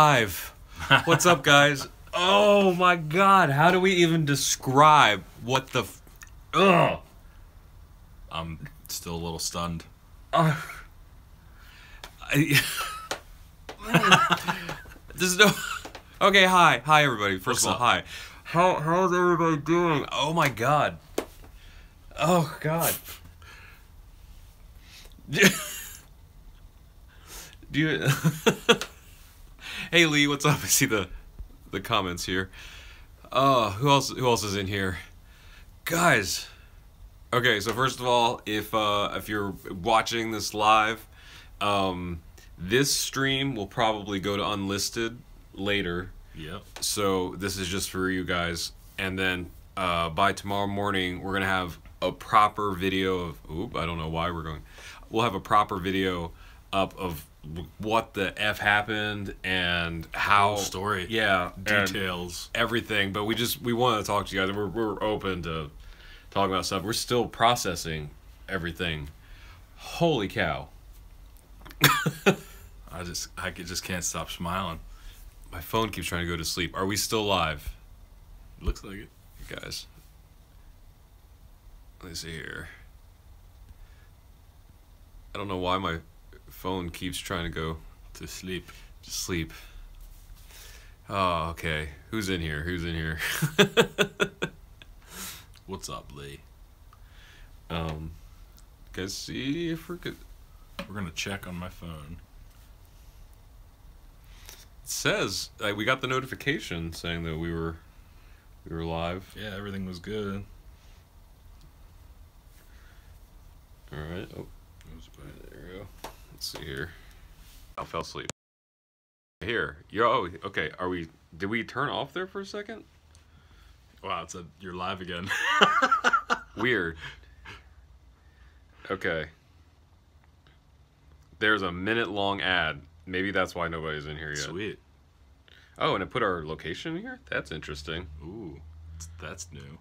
Live. What's up, guys? Oh my god, how do we even describe what the ugh? I'm still a little stunned. There's no... Okay, hi everybody. First of all, hi. How's everybody doing? Oh my god. Oh god. Do you... Hey Lee, what's up? I see the comments here. Who else is in here? Guys. Okay, so first of all, if you're watching this live, this stream will probably go to unlisted later. Yep. So this is just for you guys, and then by tomorrow morning we're gonna have a proper video of I don't know why we'll have a proper video up of what the F happened and how story, details, everything. But we want to talk to you guys. We're open to talking about stuff. We're still processing everything. Holy cow. I just can't stop smiling. My phone keeps trying to go to sleep. Are we still live? Looks like it. Guys, let me see here. I don't know why my phone keeps trying to go to sleep. To sleep. Oh, okay. Who's in here? What's up, Lee? Guys, see if we're good. We're gonna check on my phone. It says we got the notification saying that we were live. Yeah, everything was good. All right. Oh, there we go. Let's see here. I fell asleep. Here. Okay. Did we turn off there for a second? Wow, it said you're live again. Weird. Okay. There's a 1-minute-long ad. Maybe that's why nobody's in here yet. Sweet. Oh, and it put our location in here? That's interesting. Ooh, that's new.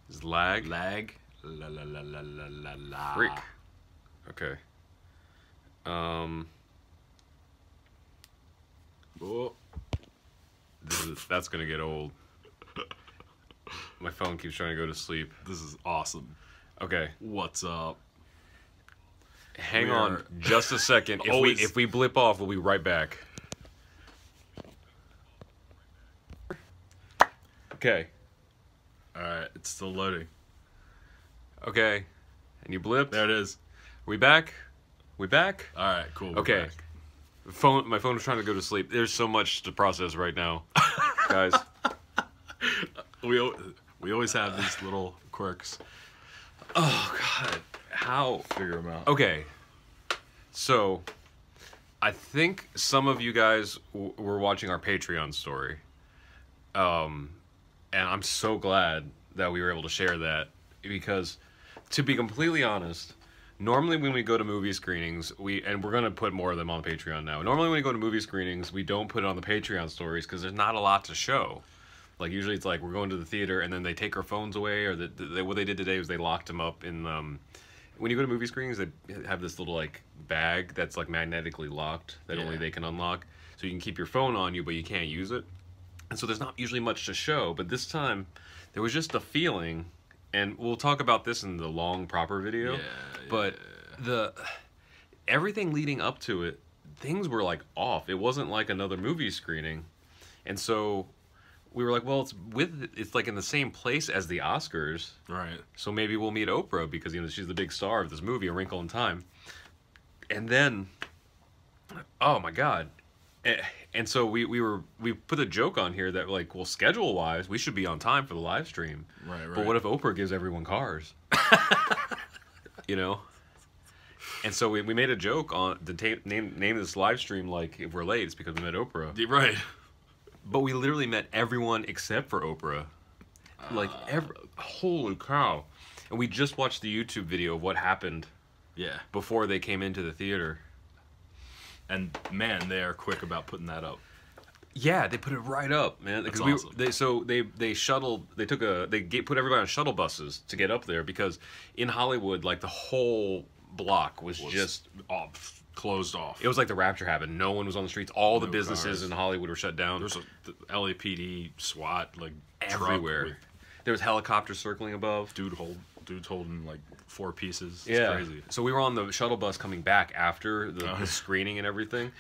Is lag? Lag. La la la la la la la. Freak. Okay. Oh. That's gonna get old. My phone keeps trying to go to sleep. This is awesome. Okay. What's up? Hang on just a second. If we blip off, we'll be right back. Okay. Alright, it's still loading. Okay. And you blipped? There it is. We back? We back? Alright, cool. Okay. My phone is trying to go to sleep. There's so much to process right now. Guys. We always have these little quirks. Oh, God. How? Figure them out. Okay. So, I think some of you guys were watching our Patreon story. And I'm so glad that we were able to share that. Because, to be completely honest, normally when we go to movie screenings, and we're going to put more of them on Patreon now. Normally when we go to movie screenings, we don't put it on the Patreon stories because there's not a lot to show. Like, usually it's like we're going to the theater and then they take our phones away, or what they did today was they locked them up in... when you go to movie screenings, they have this little, like, bag that's, like, magnetically locked that only they can unlock. So you can keep your phone on you, but you can't use it. And so there's not usually much to show, but this time there was just a feeling... And we'll talk about this in the long, proper video. But everything leading up to it, things were, like, off. It wasn't like another movie screening. And so we were like, well, it's like in the same place as the Oscars. Right. So maybe we'll meet Oprah because, she's the big star of this movie, A Wrinkle in Time. And then, oh, my God. And so we put a joke on here that, like, well, schedule-wise, we should be on time for the live stream. Right. But what if Oprah gives everyone cars? And so we made a joke on the name this live stream, like, if we're late, it's because we met Oprah. Right. But we literally met everyone except for Oprah. Like, holy cow. And we just watched the YouTube video of what happened before they came into the theater. And man, they are quick about putting that up. Yeah, they put it right up, man. That's awesome. They put everybody on shuttle buses to get up there because in Hollywood, like, the whole block was just closed off. It was like the rapture happened. No one was on the streets. All the No businesses cars. in Hollywood were shut down. There's the LAPD, SWAT, like Everywhere. truck with There was helicopters circling above. dudes holding like 4 pieces. It's Yeah. crazy. So we were on the shuttle bus coming back after the screening and everything,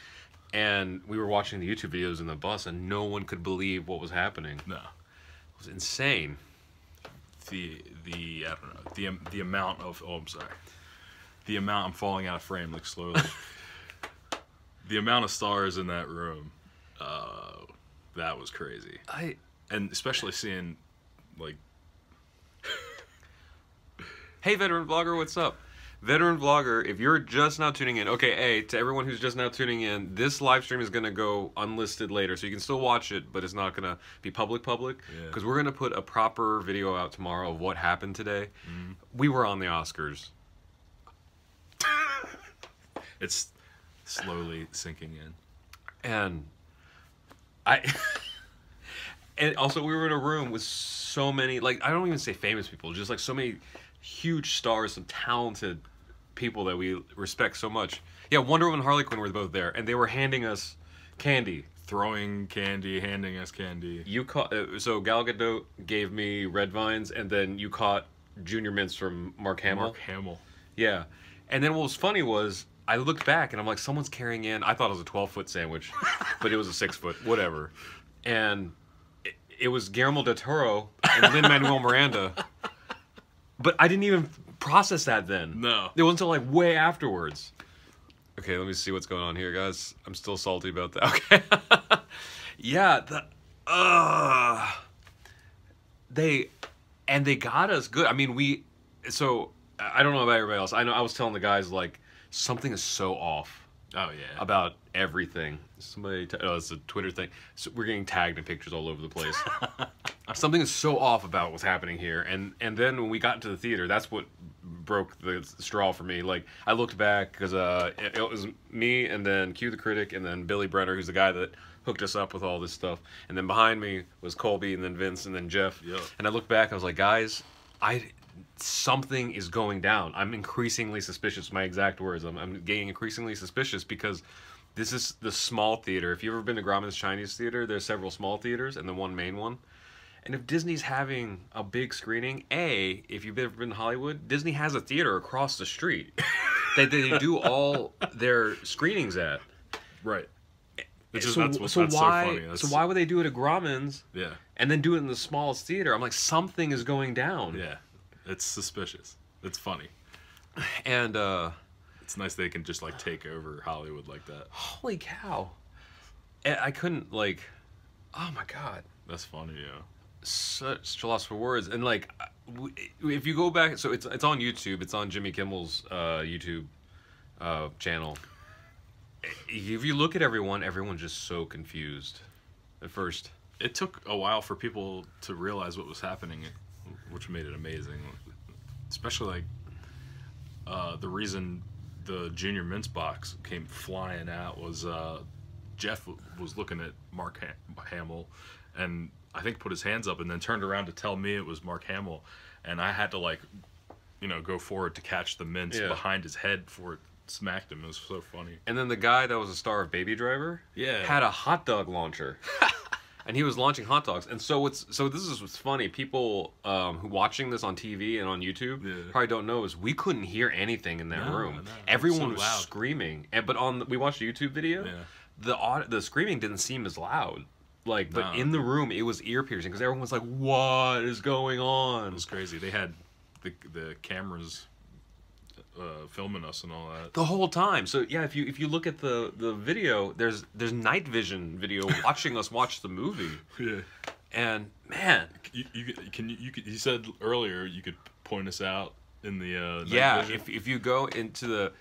and we were watching the YouTube videos in the bus, and no one could believe what was happening. No. It was insane. The I don't know the amount of I'm sorry, the amount I'm falling out of frame like slowly. The amount of stars in that room, that was crazy. And especially seeing like, Hey, veteran vlogger, what's up? Veteran vlogger, if you're just now tuning in, okay, hey, to everyone who's just now tuning in, this live stream is going to go unlisted later, so you can still watch it, but it's not going to be public, because we're going to put a proper video out tomorrow of what happened today. We were on the Oscars. it's slowly sinking in. And and also we were in a room with so many, like, I don't even say famous people, just like so many huge stars, some talented people that we respect so much. Yeah, Wonder Woman and Harley Quinn were both there, and they were handing us candy. Throwing candy, handing us candy. You caught, so Gal Gadot gave me red vines, and then you caught Junior Mints from Mark Hamill. Mark Hamill. Yeah. And then what was funny was, I looked back, and I'm like, someone's carrying in, I thought it was a 12-foot sandwich, but it was a 6-foot, whatever. And it was Guillermo del Toro and Lin-Manuel Miranda. But I didn't even process that then. No. It wasn't until like way afterwards. Okay, let me see what's going on here, guys. I'm still salty about that. Okay. Yeah, they got us good. I mean, so I don't know about everybody else. I know I was telling the guys, like, something is so off. Oh yeah. About everything. Somebody, it's a Twitter thing. So we're getting tagged in pictures all over the place. Something is so off about what's happening here. And then when we got into the theater, that's what broke the straw for me. Like, I looked back because it was me, and then Q the Critic, and then Billy Brenner, who's the guy that hooked us up with all this stuff. And then behind me was Colby, and then Vince, and then Jeff. Yep. And I looked back, I was like, guys, something is going down. I'm increasingly suspicious. My exact words. I'm getting increasingly suspicious because this is the small theater. If you've ever been to Grauman's Chinese Theater, there's several small theaters and then one main one. And if Disney's having a big screening, if you've ever been to Hollywood, Disney has a theater across the street that they do all their screenings at. Right. So why would they do it at Grauman's? Yeah. And then do it in the smallest theater? I'm like, something is going down. Yeah. It's suspicious. It's funny. And it's nice they can just like take over Hollywood like that. Holy cow. And I couldn't, like, oh my god. That's funny, yeah. Such a loss for words. And like, if you go back, so it's on YouTube. It's on Jimmy Kimmel's YouTube channel. If you look at everyone's just so confused at first. It took a while for people to realize what was happening, which made it amazing. Especially like the reason the Junior Mints box came flying out was Jeff was looking at Mark Hamill, and I think put his hands up and then turned around to tell me it was Mark Hamill, and I had to, like, go forward to catch the mints behind his head before it smacked him. It was so funny. And then the guy that was a star of Baby Driver had a hot dog launcher. And he was launching hot dogs. And so this is what's funny. People who watching this on TV and on YouTube probably don't know is we couldn't hear anything in that room. No, everyone was screaming. But we watched a YouTube video. Yeah. The screaming didn't seem as loud. But in the room, it was ear piercing because everyone was like, "What is going on?" It was crazy. They had the cameras filming us and all that the whole time. So yeah, if you look at the video, there's night vision video watching us watch the movie. Yeah. And man, you said earlier you could point us out in the night vision? If you go into the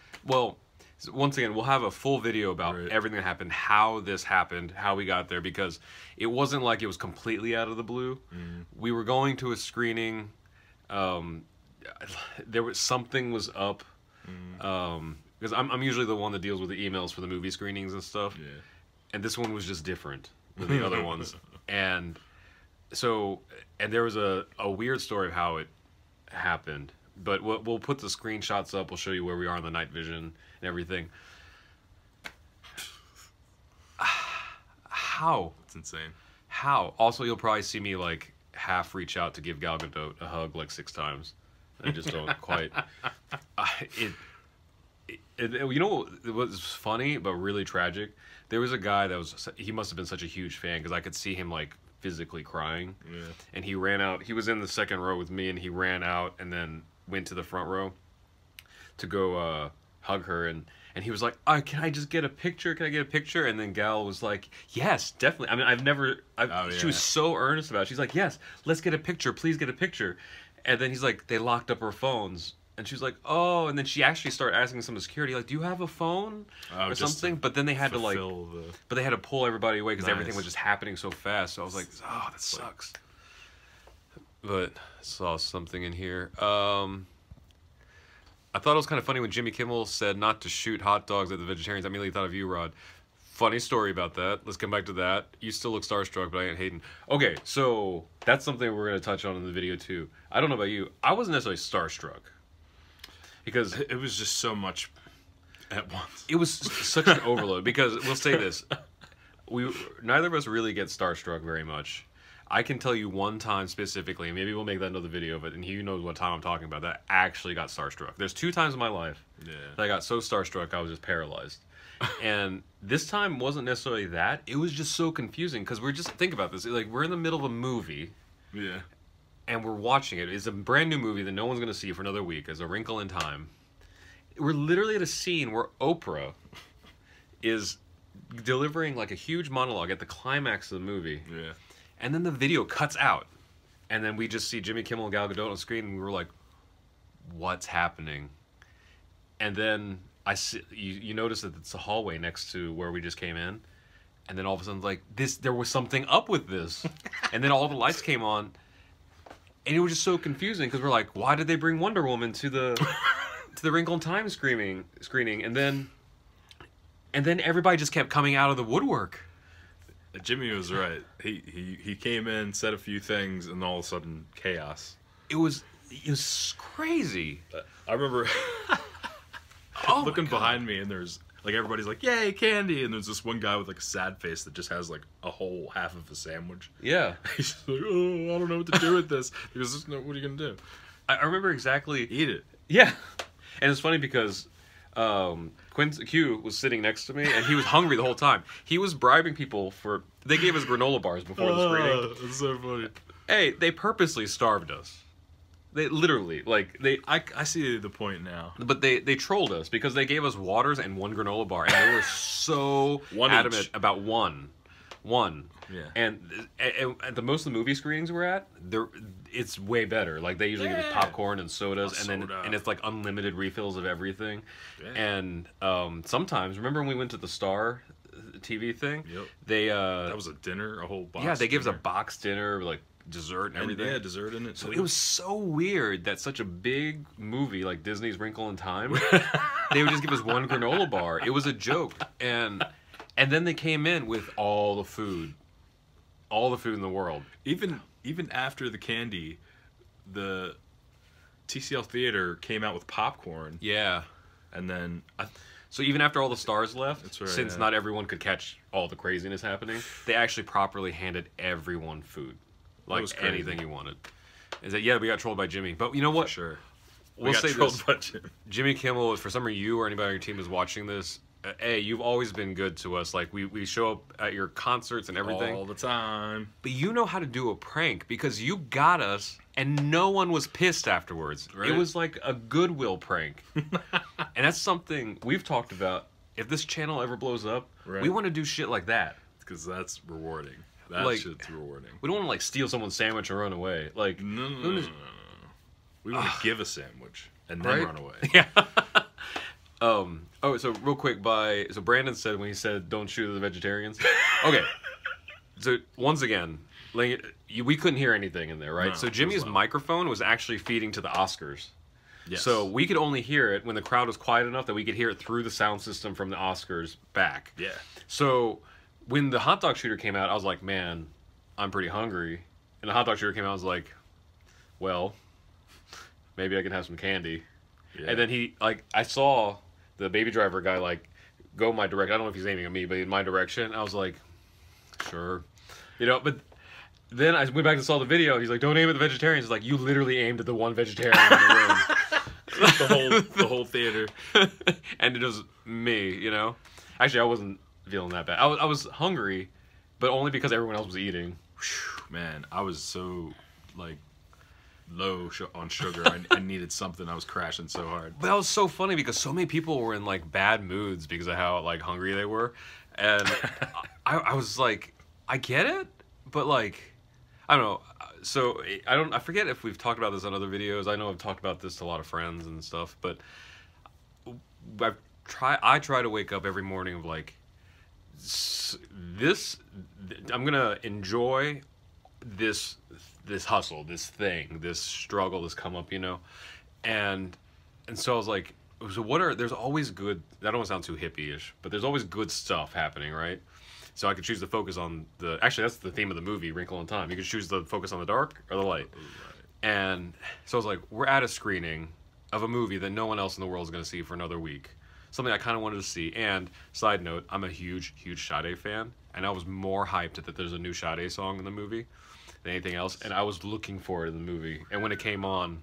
once again, we'll have a full video about everything that happened, how this happened, how we got there, because it wasn't like it was completely out of the blue. We were going to a screening. There was something was up, because I'm usually the one that deals with the emails for the movie screenings and stuff. Yeah. And this one was just different than the other ones. And there was a weird story of how it happened. But we'll put the screenshots up. We'll show you where we are in the night vision and everything. How? It's insane. How? Also, you'll probably see me like half reach out to give Gal Gadot a hug like 6 times. I just don't quite. You know what was funny but really tragic? There was a guy he must have been such a huge fan because I could see him like physically crying. Yeah. And he ran out. He was in the second row with me, and he ran out and then went to the front row to go hug her, and he was like, "Can I just get a picture? Can I get a picture?" And then Gal was like, "Yes, definitely." I mean, she was so earnest about it. She's like, "Yes, let's get a picture. Please get a picture." And then he's like, they locked up her phones. And she was like, "Oh," and then she actually started asking some of the security, like, "Do you have a phone or something?" But then they had but they had to pull everybody away because everything was just happening so fast. So I was like, "Oh, that sucks." But I saw something in here. I thought it was kind of funny when Jimmy Kimmel said not to shoot hot dogs at the vegetarians. I immediately thought of you, Rod. Funny story about that. Let's come back to that. You still look starstruck, but I ain't hating. Okay, so that's something we're going to touch on in the video too. I don't know about you. I wasn't necessarily starstruck. Because it was just so much at once. It was such an overload. Because we'll say this, neither of us really get starstruck very much. I can tell you one time specifically, and maybe we'll make that another video of it, and he knows what time I'm talking about, that I actually got starstruck. There's 2 times in my life that I got so starstruck I was just paralyzed. And this time wasn't necessarily that. It was just so confusing because think about this, like we're in the middle of a movie. Yeah. And we're watching it. It's a brand new movie that no one's going to see for another week. It's A Wrinkle in Time. We're literally at a scene where Oprah is delivering like a huge monologue at the climax of the movie. Yeah. And then the video cuts out. And then we just see Jimmy Kimmel and Gal Gadot on the screen, and we were like, what's happening? And then you notice that it's a hallway next to where we just came in. And then all of a sudden, like, there was something up with this. And then all the lights came on. And it was just so confusing because we're like, why did they bring Wonder Woman to the Wrinkle in Time screening? And then everybody just kept coming out of the woodwork. Jimmy was right. He came in, said a few things, and all of a sudden chaos. It was crazy. I remember looking behind me, and there's like everybody's like, "Yay, candy!" And there's this one guy with like a sad face that just has like a whole half of a sandwich. Yeah, he's just like, "Oh, I don't know what to do with this." Because what are you gonna do? I remember exactly. Eat it. Yeah, and it's funny because Q was sitting next to me, and he was hungry the whole time. He was bribing people they gave us granola bars before the screening. That's so funny. Hey, they purposely starved us. They literally, I see the point now. But they trolled us because they gave us waters and 1 granola bar, and they were so adamant about one. Yeah. And at the most of the movie screenings we're at, it's way better. Like they usually give us popcorn and sodas, and it's like unlimited refills of everything. Yeah. And sometimes, remember when we went to the Star TV thing? Yep. That was a dinner, a whole box. Yeah, they gave us a box dinner, like dessert and everything. Yeah, dessert in it. So it was so weird that such a big movie like Disney's Wrinkle in Time, they would just give us 1 granola bar. It was a joke. And then they came in with all the food in the world. Even after the candy, the TCL Theater came out with popcorn. Yeah. And then so even after all the stars left, right, since not everyone could catch all the craziness happening, they actually properly handed everyone food. Like anything you wanted. Is that we got trolled by Jimmy. But you know what? For sure. We'll say trolled this. By Jimmy. Jimmy Kimmel, for some of you or anybody on your team is watching this, you've always been good to us. Like we show up at your concerts and everything. All the time. But you know how to do a prank because you got us and no one was pissed afterwards. Right? It was like a goodwill prank. And that's something we've talked about. If this channel ever blows up, we want to do shit like that. Because that's rewarding. That shit's rewarding. We don't want to steal someone's sandwich and run away. Like no. We want to give a sandwich and then run away. Yeah. So real quick, so Brandon said when he said don't shoot the vegetarians. Okay. So once again, we couldn't hear anything in there, right? No, so Jimmy's microphone was actually feeding to the Oscars. Yes. So we could only hear it when the crowd was quiet enough that we could hear it through the sound system from the Oscars back. Yeah. So when the hot dog shooter came out, I was like, man, I'm pretty hungry. And the hot dog shooter came out, I was like, well, maybe I can have some candy. Yeah. And then I saw the Baby Driver guy, go my direction. I don't know if he's aiming at me, but in my direction. I was like, sure. You know, but then I went back and saw the video. He's like, don't aim at the vegetarians. It's like, you literally aimed at the one vegetarian in the room. the whole theater. And it was me, you know? Actually, I wasn't feeling that bad. I was hungry, but only because everyone else was eating. Man, I was so, like, low on sugar. I needed something. I was crashing so hard. But that was so funny because so many people were in, like, bad moods because of how, like, hungry they were. And I was like, I get it, but, like, I don't know. So I forget if we've talked about this on other videos. I know I've talked about this to a lot of friends and stuff, but I try to wake up every morning of like this. I'm gonna enjoy this hustle, this thing, this struggle, this come up, you know, and so I was like, so there's always good. I don't want to sound too hippie-ish, but there's always good stuff happening, right? So I could choose to focus on actually that's the theme of the movie, Wrinkle in Time. You could choose to focus on the dark or the light. And so I was like, we're at a screening of a movie that no one else in the world is going to see for another week. Something I kind of wanted to see. And side note, I'm a huge Sade fan. And I was more hyped that there's a new Sade song in the movie than anything else. And I was looking for it in the movie. And when it came on,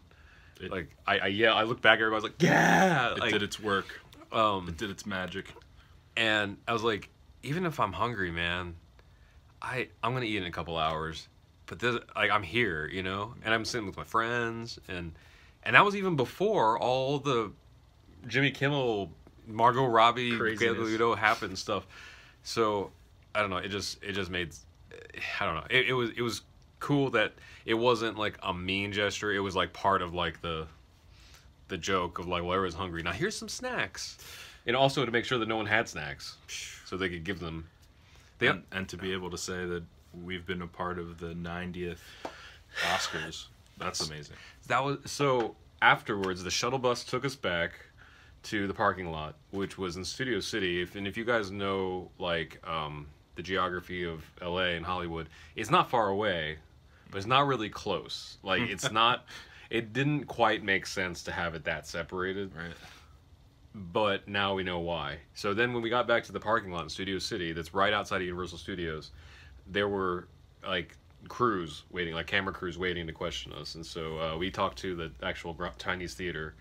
I looked back at everybody, I was like, yeah! It did its work. It did its magic. And I was like, even if I'm hungry, man, I'm gonna eat in a couple hours. But this, like, I'm here, you know, and I'm sitting with my friends, and that was even before all the Jimmy Kimmel, Margot Robbie, Galudo happened stuff. So I don't know. It just made, I don't know. It was cool that it wasn't like a mean gesture. It was like part of like the joke of like, well, everyone's hungry. Now here's some snacks, and also to make sure that no one had snacks, so they could give them. And to be able to say that we've been a part of the 90th Oscars, that's amazing. That was so. Afterwards, the shuttle bus took us back to the parking lot, which was in Studio City. If you guys know like the geography of LA and Hollywood, it's not far away, but it's not really close. Like it's not. It didn't quite make sense to have it that separated. Right. But now we know why. So then when we got back to the parking lot in Studio City, that's right outside of Universal Studios, there were like crews waiting, like camera crews waiting to question us. And so we talked to the actual Chinese theater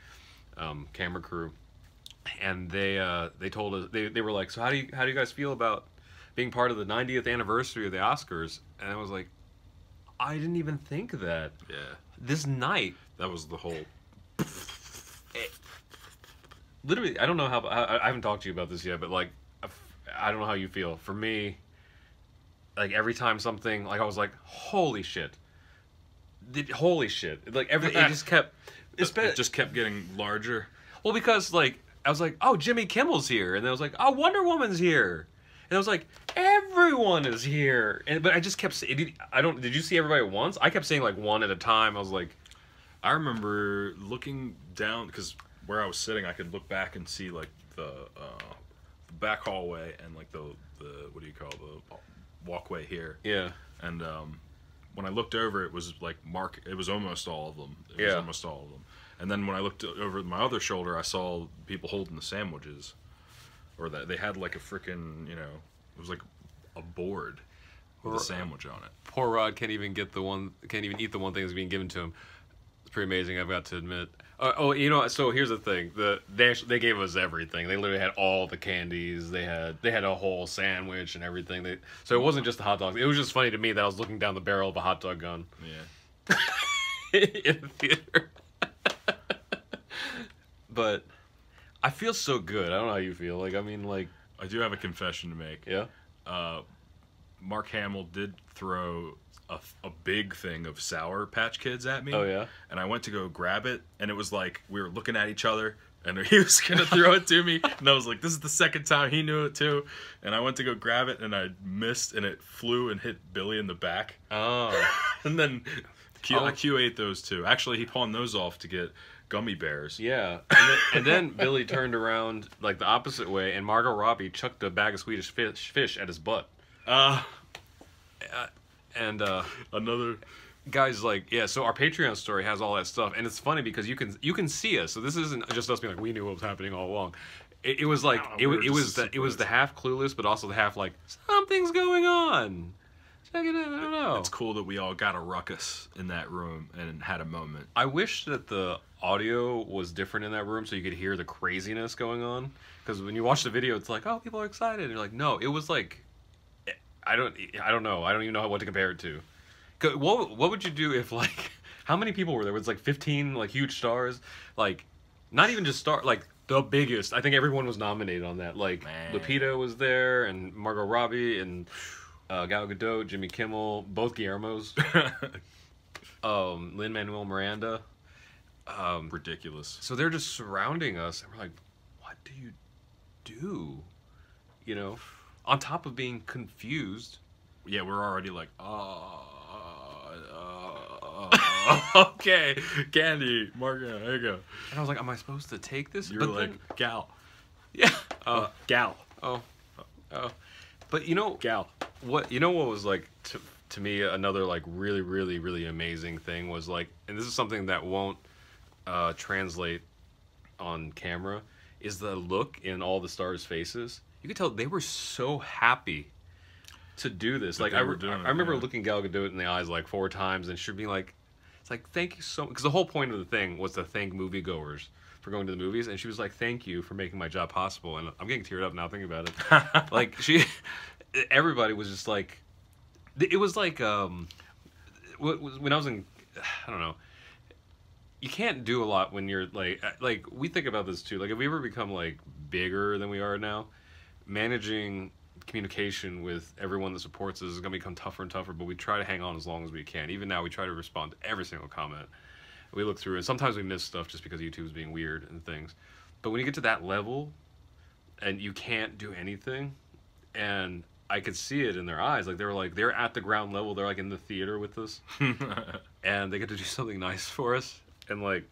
camera crew, and they told us, they were like, so how do you guys feel about being part of the 90th anniversary of the Oscars? And I was like, I didn't even think of that. Yeah. This night. That was the whole. Literally, I don't know how. I haven't talked to you about this yet, but like, I don't know how you feel. For me, like every time something, like I was like, holy shit, holy shit, like it just kept. It just kept getting larger. Well, because like I was like, oh, Jimmy Kimmel's here, and then I was like, oh, Wonder Woman's here, and I was like, everyone is here, but I just kept saying, did you see everybody at once? I kept saying like one at a time. I was like, I remember looking down because where I was sitting, I could look back and see like the back hallway and like the what do you call the walkway here. Yeah. And when I looked over, it was like it was almost all of them. It was almost all of them. And then when I looked over my other shoulder, I saw people holding the sandwiches, or that they had like a freaking, you know, it was like a board with a sandwich on it. Poor Rod can't even eat the one thing that's being given to him. It's pretty amazing, I've got to admit. You know, so here's the thing: they gave us everything. They literally had all the candies. They had a whole sandwich and everything. So it wasn't just the hot dogs. It was just funny to me that I was looking down the barrel of a hot dog gun. Yeah. In the theater. But I feel so good. I don't know how you feel. Like, I mean, like, I do have a confession to make. Yeah. Mark Hamill did throw a big thing of Sour Patch Kids at me. Oh, yeah? And I went to go grab it, and it was like we were looking at each other, and he was going to throw it to me. And I was like, this is the second time he knew it, too. And I went to go grab it, and I missed, and it flew and hit Billy in the back. Oh. And then Q ate those, too. Actually, he pawned those off to get gummy bears. Yeah. And then Billy turned around, like, the opposite way, and Margot Robbie chucked a bag of Swedish fish at his butt. And another guys, like, yeah, so our Patreon story has all that stuff, and it's funny because you can see us. So this isn't just us being like, we knew what was happening all along. it was like we were it was just the half clueless, but also the half like something's going on. Check it out. I don't know. It's cool that we all got a ruckus in that room and had a moment. I wish that the audio was different in that room so you could hear the craziness going on. Because when you watch the video, it's like, oh, people are excited. And you're like, no, it was like, I don't know. I don't even know what to compare it to. What would you do if like, how many people were there? It was like 15 like huge stars, like not even just like the biggest. I think everyone was nominated on that. Like Lupita was there and Margot Robbie and Gal Gadot, Jimmy Kimmel, both Guillermos, Lin-Manuel Miranda. Ridiculous. So they're just surrounding us, and we're like, what do you do? You know, on top of being confused. Yeah, we're already like, okay, candy, Margo, there you go. And I was like, am I supposed to take this? You were like, gal. Yeah. Gal. Oh. But you know, gal. What was like to me another like really really really amazing thing was like, and this is something that won't translate on camera, is the look in all the stars' faces. You could tell they were so happy to do this. Like I remember looking Gal Gadot in the eyes like 4 times, and she being like, "It's like thank you so much," because the whole point of the thing was to thank moviegoers for going to the movies, and she was like, "Thank you for making my job possible." And I'm getting teared up now thinking about it. Like everybody was just like, it was like when I was in, I don't know. You can't do a lot when you're like we think about this too. Like if we ever become like bigger than we are now, managing communication with everyone that supports us is going to become tougher and tougher, but we try to hang on as long as we can. Even now we try to respond to every single comment. We look through, and sometimes we miss stuff just because YouTube's being weird and things. But when you get to that level and you can't do anything, and I could see it in their eyes, like they're at the ground level, they're like in the theater with us, and they get to do something nice for us, and like,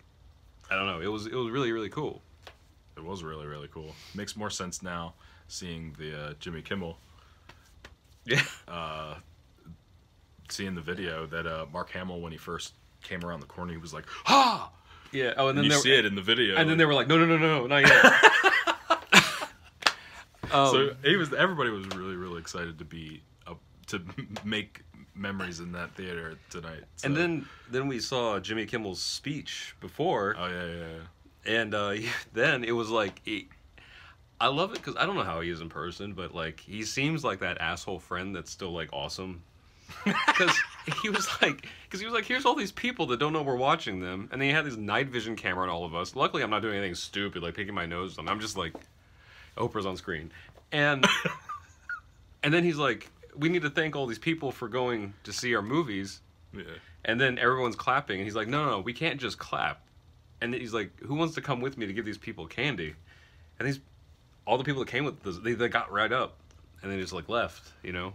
I don't know, it was really really cool. It was really really cool. Makes more sense now seeing the Jimmy Kimmel. Yeah. Seeing the video that Mark Hamill, when he first came around the corner, he was like, "Ha!" Yeah. Oh, and then you see it in the video, and then they were like, "No, not yet." So everybody was really really excited to make memories in that theater tonight. So. And then we saw Jimmy Kimmel's speech before. Oh yeah. And then it was like, I love it because I don't know how he is in person, but like he seems like that asshole friend that's still like awesome. Because he was like, here's all these people that don't know we're watching them, and then he had this night vision camera on all of us. Luckily, I'm not doing anything stupid like picking my nose or something. I'm just like, Oprah's on screen, and then he's like, we need to thank all these people for going to see our movies. Yeah. And then everyone's clapping, and he's like, no, we can't just clap. And then he's like, who wants to come with me to give these people candy? And all the people that came with us, they got right up, and they just like left, you know.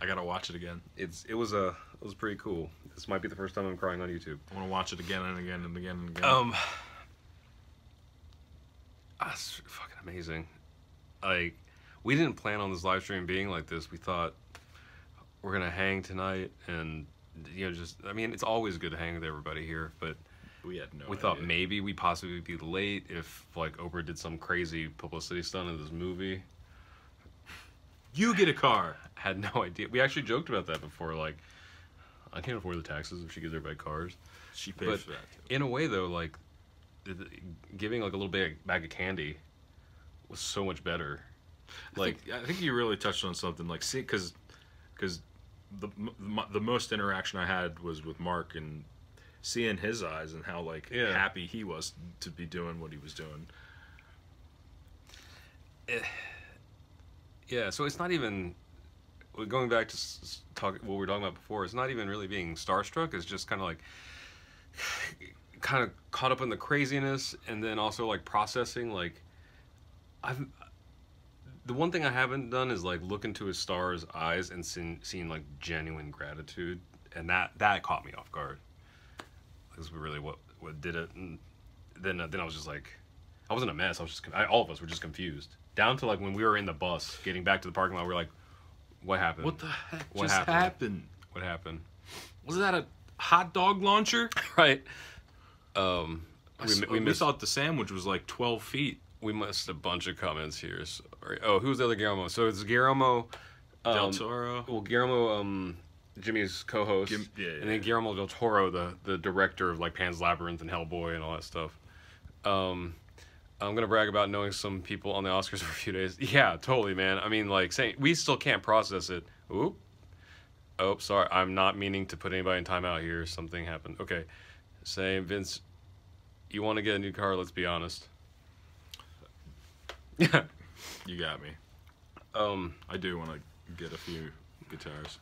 I gotta watch it again. It was pretty cool. This might be the first time I'm crying on YouTube. I want to watch it again and again and again and again. That's fucking amazing. Like, we didn't plan on this live stream being like this. We thought we're gonna hang tonight, and it's always good to hang with everybody here, but we had no. We thought maybe we possibly be late if like Oprah did some crazy publicity stunt in this movie. You get a car. Had no idea. We actually joked about that before. Like, I can't afford the taxes if she gives everybody cars. She pays for that too. In a way, though, like giving like a little bag of candy was so much better. I think you really touched on something. Like, see, because the most interaction I had was with Mark, and seeing his eyes and how like happy he was to be doing what he was doing. Yeah, so it's not even, going back to what we were talking about before, it's not even really being starstruck. It's just kind of like, kind of caught up in the craziness, and then also like processing. Like, the one thing I haven't done is like look into his star's eyes and seen like genuine gratitude, and that caught me off guard. That's really what did it. And then I was just like, I wasn't a mess. I was just all of us were just confused. Down to like when we were in the bus getting back to the parking lot, we were like, "What happened? What the heck just happened? What happened? Was that a hot dog launcher?" Right. We thought the sandwich was like 12 feet. we missed a bunch of comments here. Sorry. Oh, who's the other Guillermo? So it's Guillermo Del Toro. Well, Guillermo, Jimmy's co-host, and then Guillermo del Toro, the director of like Pan's Labyrinth and Hellboy and all that stuff. I'm gonna brag about knowing some people on the Oscars for a few days. Yeah, totally, man. I mean, like saying we still can't process it. Oop. Oh, sorry. I'm not meaning to put anybody in timeout here. Something happened. Okay. Saying Vince, you want to get a new car? Let's be honest. Yeah. You got me. I do want to get a few guitars.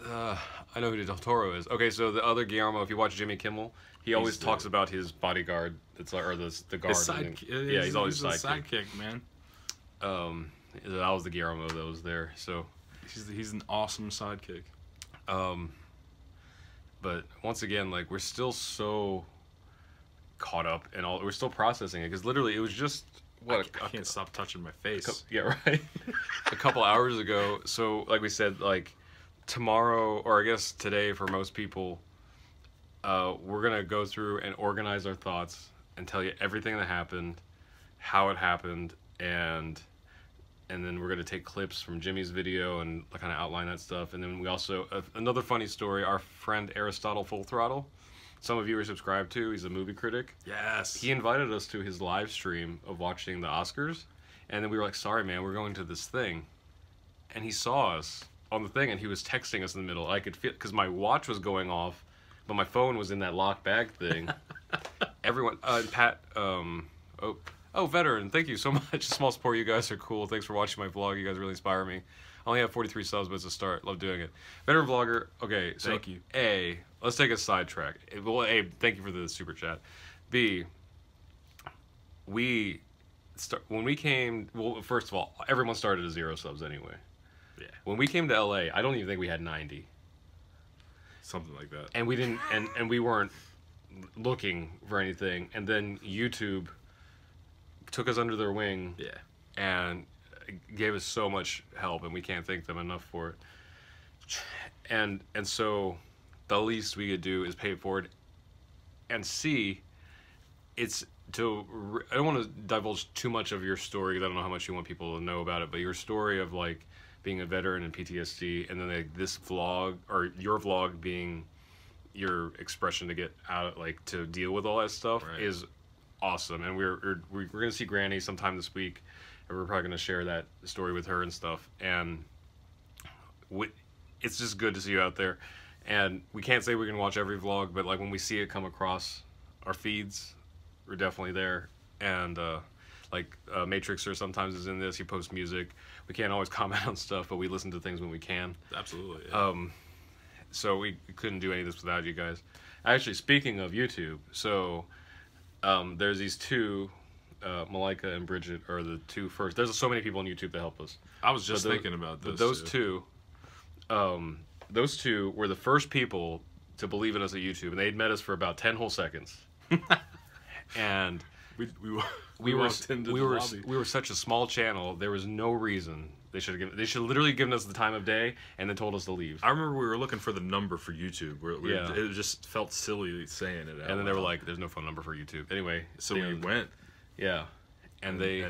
I know who Del Toro is. Okay, so the other Guillermo, if you watch Jimmy Kimmel, he always talks about his bodyguard. It's like, or the guard. Yeah, he's always a sidekick, man. That was the Guillermo that was there. So he's an awesome sidekick. But once again, like we're still so caught up and all. We're still processing it because literally it was just what I can't stop touching my face. Yeah, right. A couple hours ago. So like we said, like tomorrow or I guess today for most people, we're gonna go through and organize our thoughts and tell you everything that happened, how it happened, and then we're gonna take clips from Jimmy's video and kind of outline that stuff. And then we also another funny story. Our friend Aristotle Full Throttle, some of you are subscribed to. He's a movie critic. Yes. He invited us to his live stream of watching the Oscars, and then we were like, "Sorry, man, we're going to this thing," and he saw us on the thing, and he was texting us in the middle. I could feel because my watch was going off, but my phone was in that lock bag thing. Everyone, Pat, oh, veteran, thank you so much. Small support, you guys are cool. Thanks for watching my vlog. You guys really inspire me. I only have 43 subs, but it's a start. Love doing it. Veteran vlogger. Okay, so thank you. A, let's take a sidetrack. Well, A, thank you for the super chat. B, when we came. Well, first of all, everyone started at 0 subs anyway. Yeah. When we came to LA, I don't even think we had 90. Something like that. And we didn't, and we weren't looking for anything. And then YouTube took us under their wing. Yeah. And gave us so much help, and we can't thank them enough for it. And so the least we could do is pay it forward. And C, it's to, I don't want to divulge too much of your story because I don't know how much you want people to know about it, but your story of like being a veteran and PTSD, and then like this vlog or your vlog being your expression to get out, like to deal with all that stuff, right, is awesome. And we're gonna see Granny sometime this week, and we're probably gonna share that story with her and stuff. And it's just good to see you out there. And we can't say we can watch every vlog, but like when we see it come across our feeds, we're definitely there. And Matrixer sometimes is in this. He posts music. We can't always comment on stuff, but we listen to things when we can. Absolutely. Yeah. So we couldn't do any of this without you guys. Actually, speaking of YouTube, so there's these two, Malika and Bridget are the two first. There's so many people on YouTube that help us. I was just thinking about this. But those two were the first people to believe in us at YouTube, and they'd met us for about 10 whole seconds. And we were such a small channel. There was no reason they should literally given us the time of day and then told us to leave. I remember we were looking for the number for YouTube. It just felt silly saying it. And then they were like, "There's no phone number for YouTube." Anyway, so we went. Yeah, and they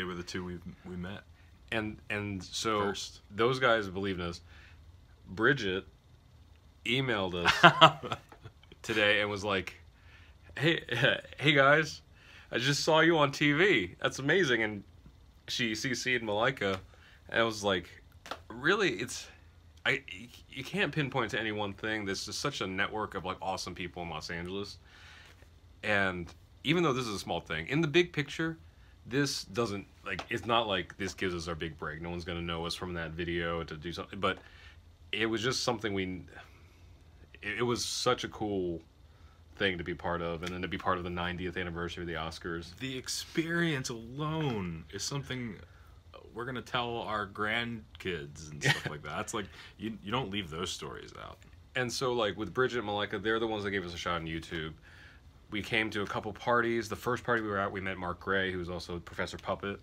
were the two we met. And so first, those guys believed in us. Bridget emailed us today and was like, "Hey guys, I just saw you on TV. That's amazing." And she CC'd Malika, and I was like, "Really? You can't pinpoint to any one thing. There's just such a network of like awesome people in Los Angeles." And even though this is a small thing, in the big picture, this doesn't it's not like this gives us our big break. No one's gonna know us from that video to do something. But it was just something it was such a cool thing to be part of, and then to be part of the 90th anniversary of the Oscars. The experience alone is something we're gonna tell our grandkids and stuff like that. It's like you don't leave those stories out. And so like with Bridget and Malika, they're the ones that gave us a shot on YouTube. We came to a couple parties. The first party we were at, we met Mark Gray, who's also Professor Puppet,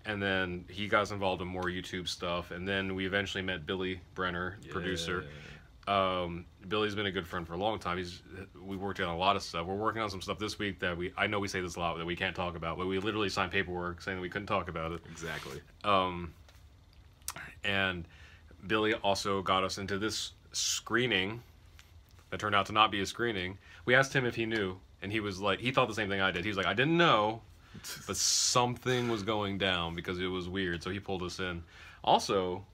and then he got us involved in more YouTube stuff. And then we eventually met Billy Brenner, producer. Billy's been a good friend for a long time. We worked on a lot of stuff. We're working on some stuff this week that I know we say this a lot that we can't talk about, but we literally signed paperwork saying that we couldn't talk about it. Exactly. And Billy also got us into this screening that turned out to not be a screening. We asked him if he knew, and he was like, he thought the same thing I did. He was like, I didn't know, but something was going down because it was weird, so he pulled us in. Also,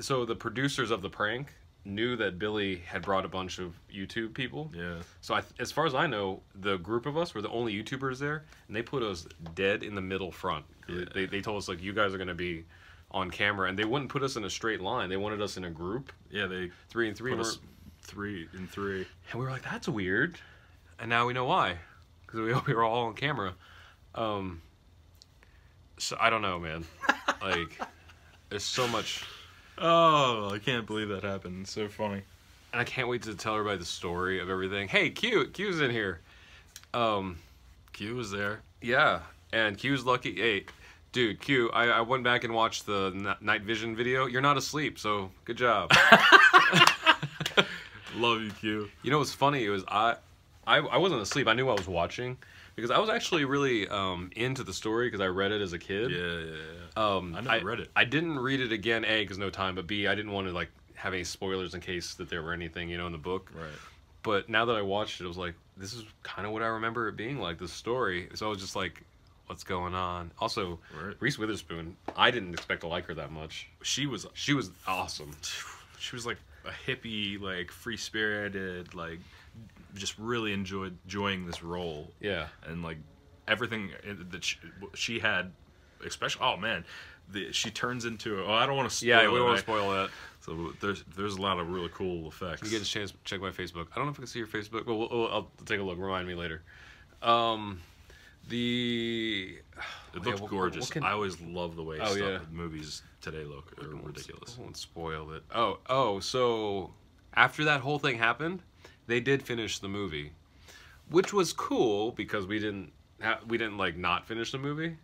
so the producers of the prank knew that Billy had brought a bunch of YouTube people. Yeah. So as far as I know, the group of us were the only YouTubers there, and they put us dead in the middle front. Yeah. They told us, like, you guys are going to be on camera, and they wouldn't put us in a straight line. They wanted us in a group. Yeah, they 3 and 3. put us 3 and 3. And we were like, that's weird. And now we know why. Because we were all on camera. So I don't know, man. Like, there's so much... Oh, I can't believe that happened. It's so funny. And I can't wait to tell everybody the story of everything. Hey, Q's in here. Q was there. Yeah, and Q's lucky. Hey, dude, Q, I went back and watched the night vision video. You're not asleep, so good job. Love you, Q. You know what's funny? It was I wasn't asleep. I knew I was watching because I was actually really into the story because I read it as a kid. Yeah. I never read it. I didn't read it again, A, because no time, but B, I didn't want to like have any spoilers in case that there were anything, in the book. Right. But now that I watched it, I was like, this is kind of what I remember it being like, the story. So I was just like, what's going on? Also, right. Reese Witherspoon, I didn't expect to like her that much. She was awesome. She was like a hippie, like free-spirited, like just really enjoying this role. Yeah. And like everything that she had, especially, oh man, she turns into, I don't want to spoil it. Yeah, we don't want to spoil that. So there's a lot of really cool effects. You get a chance to check my Facebook. I don't know if I can see your Facebook. Well, I'll take a look. Remind me later. It looks gorgeous. I always love the way movies today look. They're ridiculous. I won't spoil it. So after that whole thing happened, they did finish the movie, which was cool because we didn't like not finish the movie.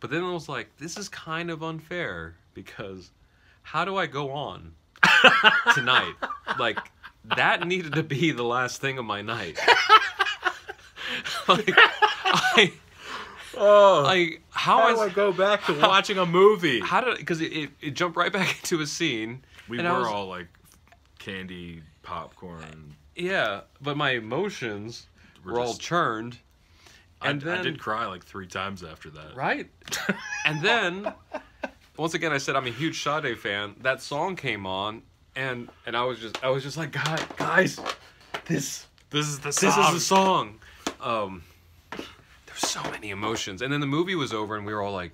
But then I was like, this is kind of unfair because how do I go on tonight? Like, that needed to be the last thing of my night. Like, how do I go back to watching a movie? Because it jumped right back into a scene. We were all like candy, popcorn. Yeah, but my emotions were all churned. And then, I did cry like 3 times after that. Right? And then, once again, I said I'm a huge Sade fan. That song came on, and I was just like, guys, this is the song. There's so many emotions, and then the movie was over, and we were all like,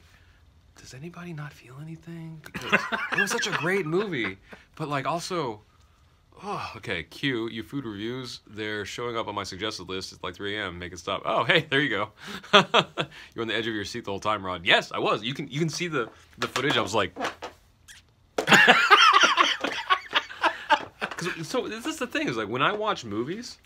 does anybody not feel anything? Because it was such a great movie, but like also. Oh, okay. Q, you food reviews, they're showing up on my suggested list. It's like 3 a.m. Make it stop. Oh, hey, there you go. You're on the edge of your seat the whole time, Rod. Yes, I was. You can see the footage. I was like... So this is the thing, is like when I watch movies,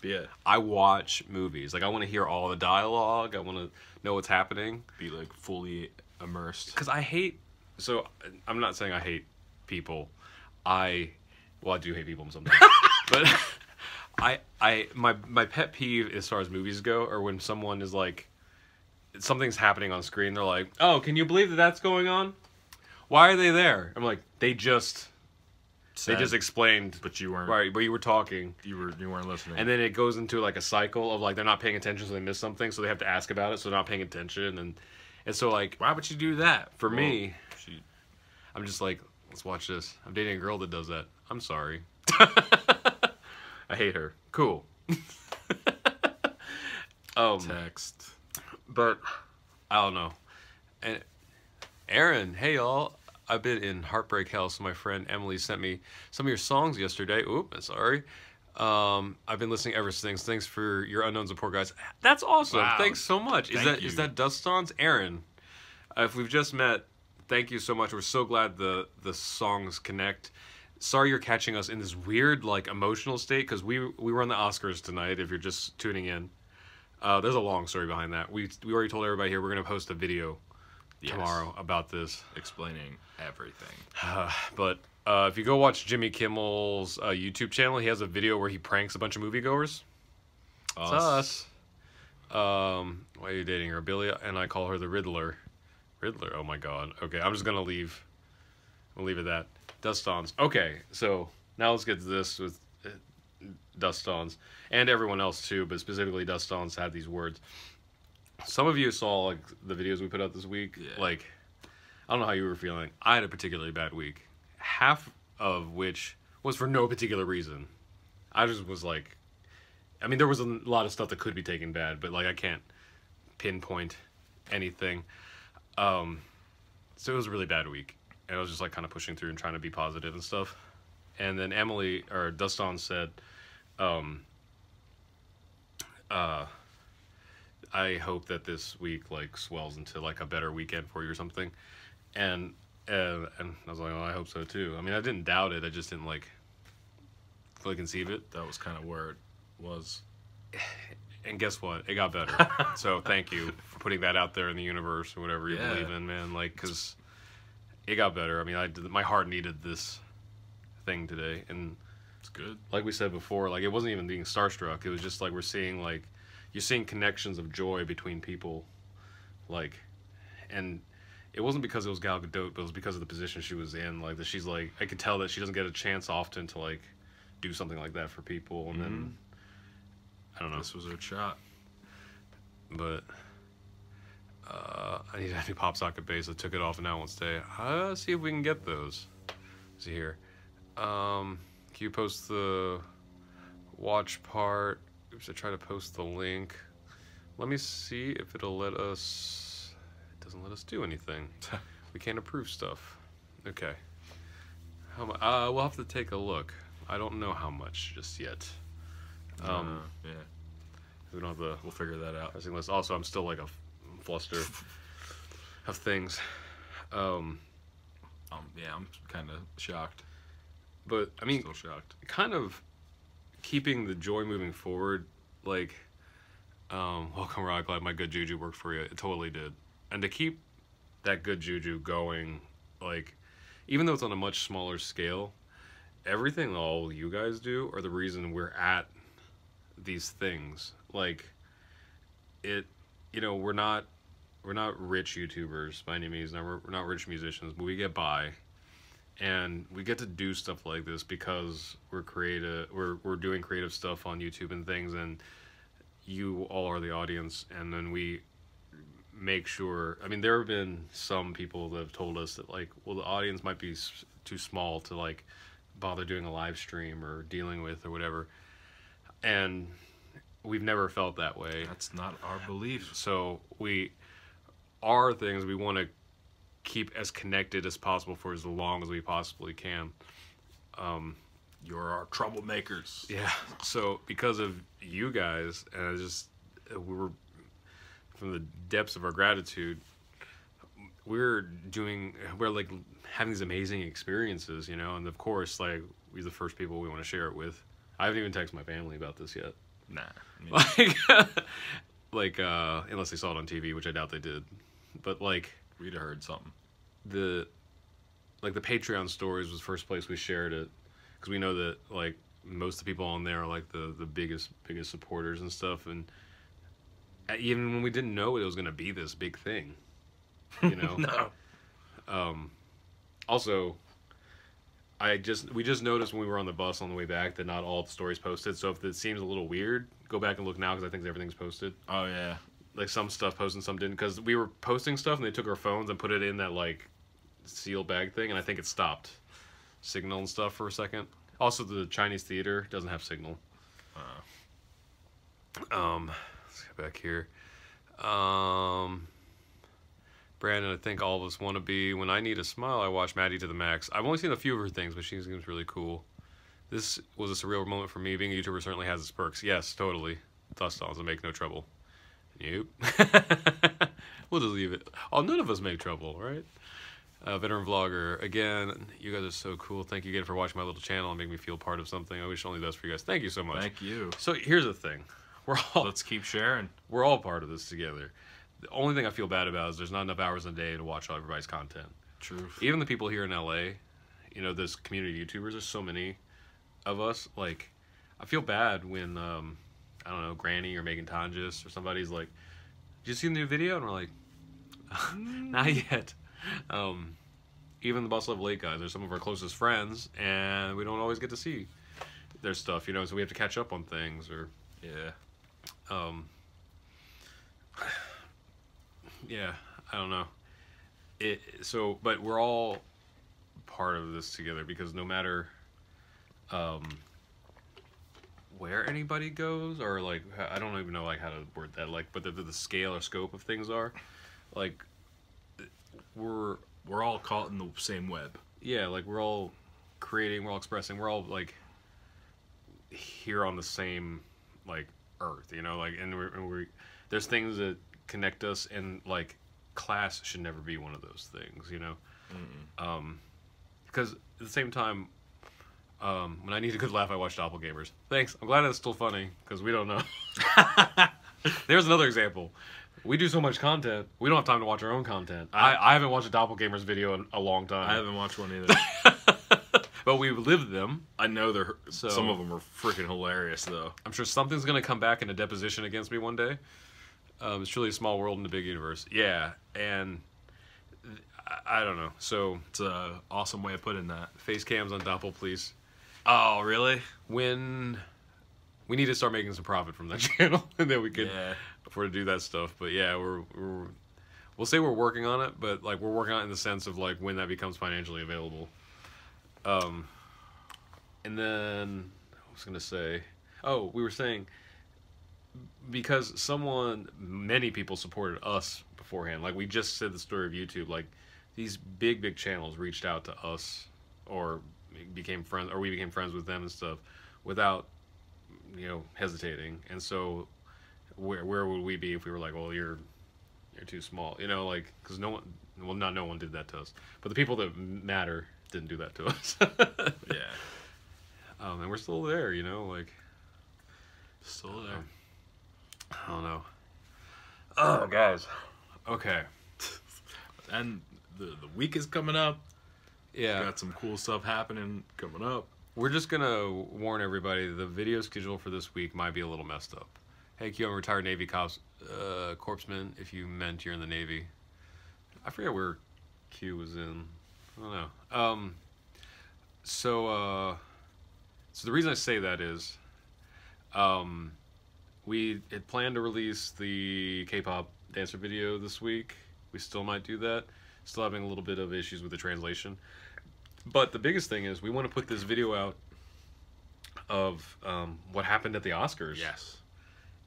I watch movies. Like I want to hear all the dialogue. I want to know what's happening. Be like fully immersed. Because I hate... So I'm not saying I hate people. Well, I do hate people sometimes, but my pet peeve as far as movies go are when someone is like, something's happening on screen, they're like, oh, can you believe that that's going on? Why are they there? I'm like, they just explained, but you weren't right. But you were talking, you weren't listening, and then it goes into like a cycle of like they're not paying attention, so they miss something, so they have to ask about it, so they're not paying attention, and so like, why would you do that? For me, I'm just like, let's watch this. I'm dating a girl that does that. I'm sorry. I hate her. Cool. Text. But I don't know. And Aaron, hey y'all. I've been in heartbreak hell, so my friend Emily sent me some of your songs yesterday. Oop, sorry. I've been listening ever since. Thanks for your unknown support, guys. That's awesome. Wow. Thanks so much. Is that Dustons? Aaron, if we've just met, thank you so much. We're so glad the songs connect. Sorry you're catching us in this weird, like, emotional state, because we were on the Oscars tonight, if you're just tuning in. There's a long story behind that. We already told everybody here we're going to post a video tomorrow about this. Explaining everything. But If you go watch Jimmy Kimmel's YouTube channel, he has a video where he pranks a bunch of moviegoers. It's us. Why are you dating her? Billy and I call her the Riddler. Riddler, oh my god. Okay, I'm just gonna leave. We'll leave it at that. Dust-ons. Okay, so now let's get to this with Dust-ons. And everyone else too, but specifically Dust-ons had these words. Some of you saw like the videos we put out this week. Yeah. Like, I don't know how you were feeling. I had a particularly bad week. Half of which was for no particular reason. I just was like... I mean, there was a lot of stuff that could be taken bad, but like I can't pinpoint anything. So it was a really bad week, and I was just like kind of pushing through and trying to be positive and stuff. And then Emily or Duston said, "I hope that this week like swells into like a better weekend for you or something." And I was like, "Oh, I hope so too." I mean, I didn't doubt it. I just didn't like fully conceive it. That was kind of where it was. And guess what? It got better. So thank you for putting that out there in the universe or whatever you believe in, man. Like, because it got better. I mean, my heart needed this thing today. And it's good. Like we said before, like, it wasn't even being starstruck. It was just like we're seeing, like, you're seeing connections of joy between people. Like, and it wasn't because it was Gal Gadot, but it was because of the position she was in. Like, that she's like, I could tell that she doesn't get a chance often to, like, do something like that for people. And then, I don't know. This was her shot. But I need a new pop socket bass. I took it off and now it won't stay. See if we can get those. See here. Can you post the watch part? Oops, I try to post the link. Let me see if it'll let us... It doesn't let us do anything. We can't approve stuff. Okay. How much? We'll have to take a look. I don't know how much just yet. Yeah. We don't have the... We'll figure that out. Also, I'm still like a fluster of things. Yeah, I'm kind of shocked. But, I mean... Still shocked. Kind of keeping the joy moving forward, like... welcome, Rock. Glad my good juju worked for you. It totally did. And to keep that good juju going, like... Even though it's on a much smaller scale... Everything all you guys do are the reason we're at these things. Like, it, you know, we're not rich YouTubers by any means. We're not rich musicians, but we get by, and we get to do stuff like this because we're creative. We're doing creative stuff on YouTube and things, and you all are the audience. And then we make sure. I mean, there have been some people that have told us that, like, well, the audience might be too small to like bother doing a live stream or dealing with or whatever, and we've never felt that way. That's not our belief. So we want to keep as connected as possible for as long as we possibly can. You're our troublemakers. Yeah. So because of you guys, and we were from the depths of our gratitude, we're like having these amazing experiences, you know, and of course, like, we're the first people we want to share it with. I haven't even texted my family about this yet. Nah. Like, unless they saw it on TV, which I doubt they did. But, like... We'd have heard something. The Patreon stories was the first place we shared it. Because we know that, like, most of the people on there are, like, the biggest supporters and stuff. And even when we didn't know it was going to be this big thing. You know? No. Also, we just noticed when we were on the bus on the way back that not all the stories posted. So if it seems a little weird, go back and look now because I think everything's posted. Oh yeah. Like some stuff posted, some didn't, because we were posting stuff and they took our phones and put it in that like seal bag thing, and I think it stopped signal and stuff for a second. Also, the Chinese theater doesn't have signal. Let's get back here. Brandon, I think all of us want to be. When I need a smile, I watch Maddie to the max. I've only seen a few of her things, but she seems really cool. This was a surreal moment for me. Being a YouTuber certainly has its perks. Yes, totally. Dust-ons and make no trouble. Nope. We'll just leave it. Oh, none of us make trouble, right? Veteran vlogger. Again, you guys are so cool. Thank you again for watching my little channel and making me feel part of something. I wish only the best for you guys. Thank you so much. Thank you. So here's the thing. Let's keep sharing. We're all part of this together. The only thing I feel bad about is there's not enough hours in a day to watch all everybody's content. True. Even the people here in LA, you know, this community YouTubers. There's so many of us. Like, I feel bad when I don't know, Granny or Megan Tonjes or somebody's like, "Did you see the new video?" And we're like, "Not yet." Even the Bus Level 8 guys are some of our closest friends, and we don't always get to see their stuff, you know, so we have to catch up on things, or yeah, I don't know. But we're all part of this together, because no matter where anybody goes, or like, I don't even know like how to word that, like, but the scale or scope of things are, like, we're all caught in the same web. Yeah, like, we're all creating, we're all expressing, we're all like here on the same like earth, you know, like, and we there's things that connect us, and like class should never be one of those things, you know. Because at the same time, when I need a good laugh, I watch Doppelgamers. Thanks. I'm glad it's still funny, because we don't know. There's another example. We do so much content, we don't have time to watch our own content. I haven't watched a Doppelgamers video in a long time. I haven't watched one either. But we've lived them. I know some of them are freaking hilarious, though. I'm sure something's going to come back in a deposition against me one day. It's truly a small world in a big universe. Yeah, and I don't know. So it's an awesome way of putting that. Face cams on Doppel, please. Oh, really? When we need to start making some profit from that channel, and then we could afford to do that stuff. But yeah, we'll say we're working on it, but like, we're working on it in the sense of like when that becomes financially available. And then I was gonna say, we were saying, because many people supported us beforehand. Like, we just said the story of YouTube. Like, these big channels reached out to us, or became friends, or we became friends with them and stuff, without, you know, hesitating. And so, where would we be if we were like, well, you're too small, you know, like, because no one did that to us, but the people that matter didn't do that to us. Yeah. And we're still there, you know, like, still there. I don't know. Oh, guys. Okay. And the week is coming up. Yeah. Got some cool stuff happening coming up. We're just gonna warn everybody, the video schedule for this week might be a little messed up. Hey, Q, I'm a retired Navy corpsman, if you meant you're in the Navy. I forget where Q was in. I don't know. So the reason I say that is, we had planned to release the K-pop dancer video this week. We still might do that. Still having a little bit of issues with the translation. But the biggest thing is, we want to put this video out of what happened at the Oscars. Yes.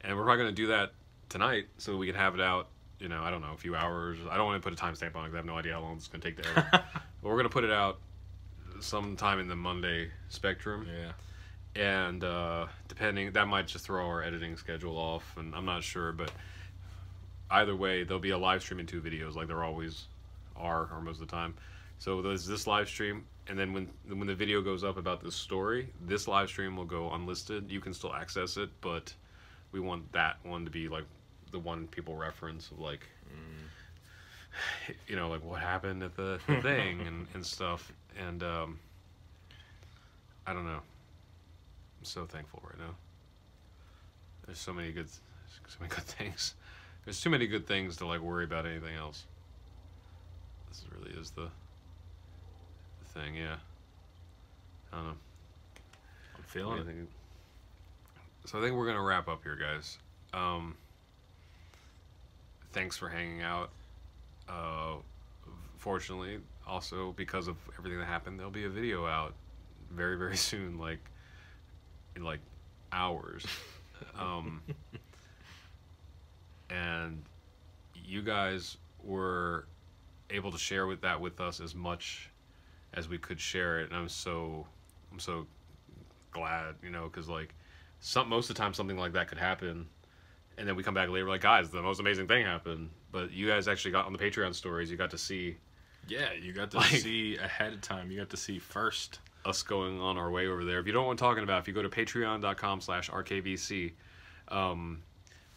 And we're probably going to do that tonight, so we can have it out, you know, I don't know, a few hours. I don't want to put a timestamp on it, because I have no idea how long it's going to take to edit. But we're going to put it out sometime in the Monday spectrum. Yeah. And depending, that might just throw our editing schedule off, and I'm not sure, but either way, there'll be a live stream and 2 videos, like there always are, or most of the time. So there's this live stream, and then when the video goes up about this story, this live stream will go unlisted. You can still access it, but we want that one to be like the one people reference of, like, you know, like what happened at the thing and stuff. And I don't know. I'm so thankful right now. There's so many good things. There's too many good things to like worry about anything else. This really is the thing, yeah. I don't know. I'm feeling it. So I think we're gonna wrap up here, guys. Thanks for hanging out. Fortunately, also because of everything that happened, there'll be a video out very, very soon, like in like hours. And you guys were able to share with us as much as we could share it, and I'm so glad, you know, because like most of the time something like that could happen, and then we come back later, we're like, guys, the most amazing thing happened. But you guys actually got on the Patreon stories, you got to see. Yeah, you got to see ahead of time. You got to see first us going on our way over there. If you don't know what I'm talking about, if you go to patreon.com/RKVC,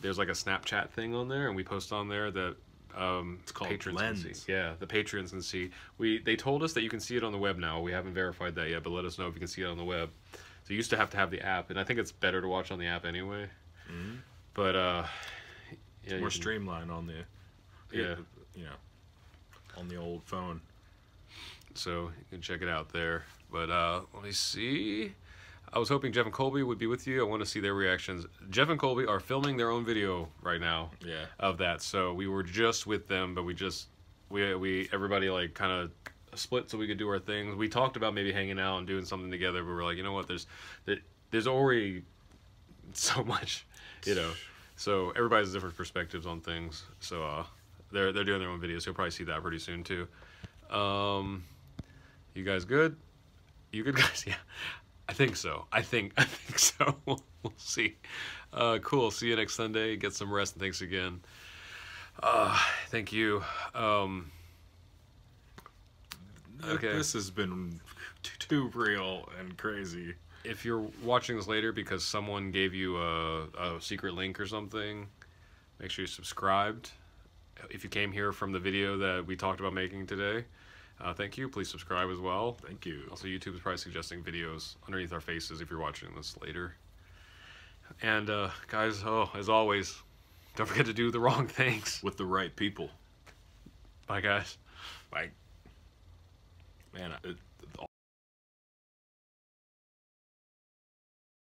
there's like a Snapchat thing on there, and we post on there that It's called patrons can Lens. see. Yeah, the patrons can see. They told us that you can see it on the web now. We haven't verified that yet, but let us know if you can see it on the web. So you used to have the app, and I think it's better to watch on the app anyway. Mm-hmm. But it's more streamlined on the yeah, on the old phone. so you can check it out there. But let me see. I was hoping Jeff and Colby would be with you. I want to see their reactions. Jeff and Colby are filming their own video right now. Yeah. Of that, so we were just with them, but we everybody like kind of split so we could do our things. We talked about maybe hanging out and doing something together, but we're like, you know what? There's already so much, So everybody has different perspectives on things. So they're doing their own videos. You'll probably see that pretty soon too. You guys good? You good, guys? Yeah. I think so. I think so. We'll see. Cool. See you next Sunday. Get some rest, and thanks again. Thank you. Okay. This has been too real and crazy. If you're watching this later because someone gave you a secret link or something, make sure you're subscribed. If you came here from the video that we talked about making today, thank you. Please subscribe as well. Thank you. Also, YouTube is probably suggesting videos underneath our faces if you're watching this later. And guys, as always, don't forget to do the wrong things. With the right people. Bye, guys. Bye. Man,